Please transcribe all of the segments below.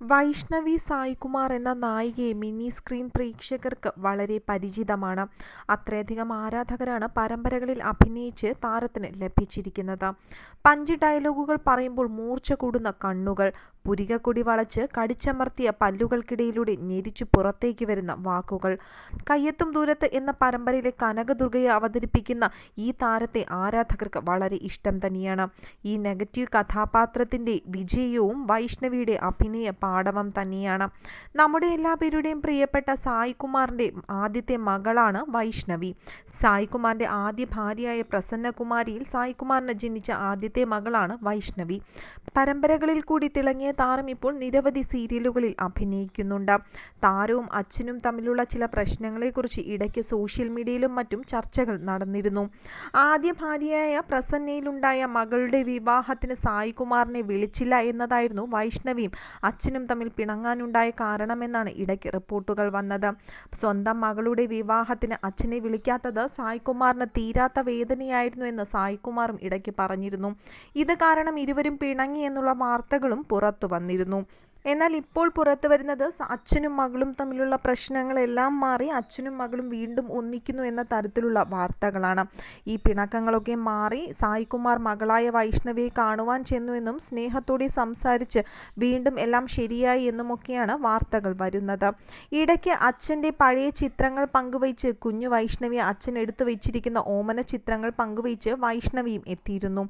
വൈഷ്ണവി സായ്കുമാർ എന്ന നായികയെ mini screen പ്രേക്ഷകർക്ക് വളരെ പരിചിതമാണ്. അത്രയധികം ആരാധകരാണ് പരമ്പരകളിൽ അഭിനയിച്ച് താരത്തിന് ലഭിച്ചിരിക്കുന്നത്. പഞ്ച് ഡയലോഗുകൾ പറയുമ്പോൾ മൂർച്ച കൂടുന്ന കണ്ണുകൾ, പുരികക്കൊടി വളച്ച് കടിച്ചമർത്തിയ പല്ലുകൾക്കിടയിലൂടെ ഞെരിച്ചു പുറത്തേക്ക് വരുന്ന വാക്കുകൾ. കയ്യെത്തും ദൂരത്ത് എന്ന പരമ്പരയിലെ കനകദുർഗയെ അവതരിപ്പിക്കുന്ന ഈ താരത്തെ ആരാധകർക്ക് വളരെ ഇഷ്ടം തന്നെയാണ്. ഈ നെഗറ്റീവ് കഥാപാത്രത്തിന്റെ വിജയവും വൈഷ്ണവിയുടെ അഭിനയ പാടവം തന്നെയാണ്. നമ്മുടെ എല്ലാവരുടെയും പ്രിയപ്പെട്ട സായ്കുമാറിന്റെ ആദ്യത്തെ മകളാണ് വൈഷ്ണവി. സായ്കുമാറിന്റെ ആദ്യ ഭാര്യയായ പ്രസന്നകുമാരിയിൽ സായ്കുമാറിന് ജനിച്ച ആദ്യത്തെ മകളാണ് വൈഷ്ണവി. പരമ്പരകളിൽ കൂടി തിളങ്ങിയ താരം ഇപ്പോൾ നിരവധി സീരിയലുകളിൽ അഭിനയിക്കുന്നുണ്ട്. താരവും അച്ഛനും തമ്മിലുള്ള ചില പ്രശ്നങ്ങളെക്കുറിച്ച് ഇടയ്ക്ക് സോഷ്യൽ മീഡിയയിലും മറ്റും ചർച്ചകൾ നടന്നിരുന്നു. ആദ്യ ഭാര്യയായ പ്രസന്നയിലുണ്ടായ മകളുടെ വിവാഹത്തിന് സായ്കുമാറിനെ വിളിച്ചില്ല എന്നതായിരുന്നു വൈഷ്ണവിയും അച്ഛനും തമ്മിൽ പിണങ്ങാനുണ്ടായ കാരണമെന്നാണ് ഇടയ്ക്ക് റിപ്പോർട്ടുകൾ വന്നത്. സ്വന്തം മകളുടെ വിവാഹത്തിന് അച്ഛനെ വിളിക്കാത്തത് സായ്കുമാറിന് തീരാത്ത വേദനയായിരുന്നു എന്ന് സായ്കുമാറും ഇടയ്ക്ക് പറഞ്ഞിരുന്നു. ഇത് കാരണം ഇരുവരും പിണങ്ങി എന്നുള്ള വാർത്തകളും പുറത്തു വന്നിരുന്നു. എന്നാൽ ഇപ്പോൾ പുറത്തു വരുന്നത് അച്ഛനും മകളും തമ്മിലുള്ള പ്രശ്നങ്ങളെല്ലാം മാറി അച്ഛനും മകളും വീണ്ടും ഒന്നിക്കുന്നു എന്ന തരത്തിലുള്ള വാർത്തകളാണ്. ഈ പിണക്കങ്ങളൊക്കെ മാറി സായ്കുമാർ മകളായ വൈഷ്ണവിയെ കാണുവാൻ ചെന്നുവെന്നും സ്നേഹത്തോടെ സംസാരിച്ച് വീണ്ടും എല്ലാം ശരിയായി എന്നുമൊക്കെയാണ് വാർത്തകൾ വരുന്നത്. ഇടയ്ക്ക് അച്ഛൻ്റെ പഴയ ചിത്രങ്ങൾ പങ്കുവച്ച് കുഞ്ഞു വൈഷ്ണവിയെ അച്ഛൻ എടുത്തു വെച്ചിരിക്കുന്ന ഓമന ചിത്രങ്ങൾ പങ്കുവച്ച് വൈഷ്ണവിയും എത്തിയിരുന്നു.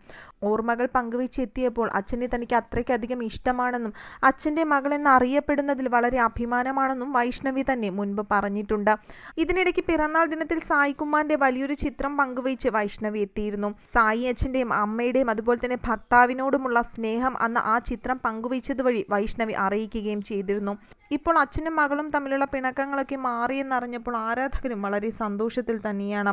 ഓർമ്മകൾ പങ്കുവച്ച് എത്തിയപ്പോൾ അച്ഛനെ തനിക്ക് അത്രയ്ക്കധികം ഇഷ്ടമാണെന്നും അച്ഛൻ്റെ മകളെന്ന് അറിയപ്പെടുന്നതിൽ വളരെ അഭിമാനമാണെന്നും വൈഷ്ണവി തന്നെ മുൻപ് പറഞ്ഞിട്ടുണ്ട്. ഇതിനിടയ്ക്ക് പിറന്നാൾ ദിനത്തിൽ സായ്കുമാറിന്റെ വലിയൊരു ചിത്രം പങ്കുവച്ച് വൈഷ്ണവി എത്തിയിരുന്നു. സായി അച്ഛൻ്റെയും അമ്മയുടെയും അതുപോലെ തന്നെ ഭർത്താവിനോടുമുള്ള സ്നേഹം അന്ന് ആ ചിത്രം പങ്കുവച്ചത് വഴി വൈഷ്ണവി അറിയിക്കുകയും ചെയ്തിരുന്നു. ഇപ്പോൾ അച്ഛനും മകളും തമ്മിലുള്ള പിണക്കങ്ങളൊക്കെ മാറിയെന്നറിഞ്ഞപ്പോൾ ആരാധകരും വളരെ സന്തോഷത്തിൽ തന്നെയാണ്.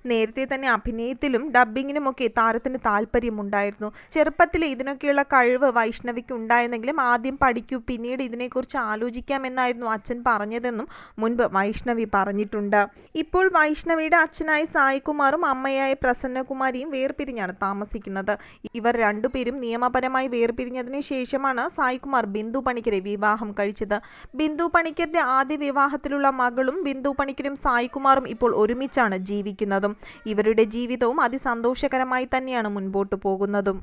നേരത്തെ തന്നെ അഭിനയത്തിലും ഡബ്ബിങ്ങിനുമൊക്കെ താരത്തിന് താല്പര്യമുണ്ടായിരുന്നു. ചെറുപ്പത്തിൽ ഇതിനൊക്കെയുള്ള കഴിവ് വൈഷ്ണവിക്ക് ഉണ്ടായിരുന്നെങ്കിലും ആദ്യം പഠിക്കൂ, പിന്നീട് ഇതിനെക്കുറിച്ച് ആലോചിക്കാമെന്നായിരുന്നു അച്ഛൻ പറഞ്ഞതെന്നും മുൻപ് വൈഷ്ണവി പറഞ്ഞിട്ടുണ്ട്. ഇപ്പോൾ വൈഷ്ണവിയുടെ അച്ഛനായ സായ്കുമാറും അമ്മയായ പ്രസന്നകുമാരിയും വേർപിരിഞ്ഞാണ് താമസിക്കുന്നത്. ഇവർ രണ്ടുപേരും നിയമപരമായി വേർപിരിഞ്ഞതിന് ശേഷമാണ് സായ്കുമാർ ബിന്ദു പണിക്കരെ വിവാഹം കഴിച്ചത്. ബിന്ദു പണിക്കരുടെ ആദ്യ വിവാഹത്തിലുള്ള മകളും ബിന്ദു പണിക്കരും സായ്കുമാറും ഇപ്പോൾ ഒരുമിച്ചാണ് ജീവിക്കുന്നതും. ഇവരുടെ ജീവിതവും അതിസന്തോഷകരമായി തന്നെയാണ് മുൻപോട്ട് പോകുന്നതും.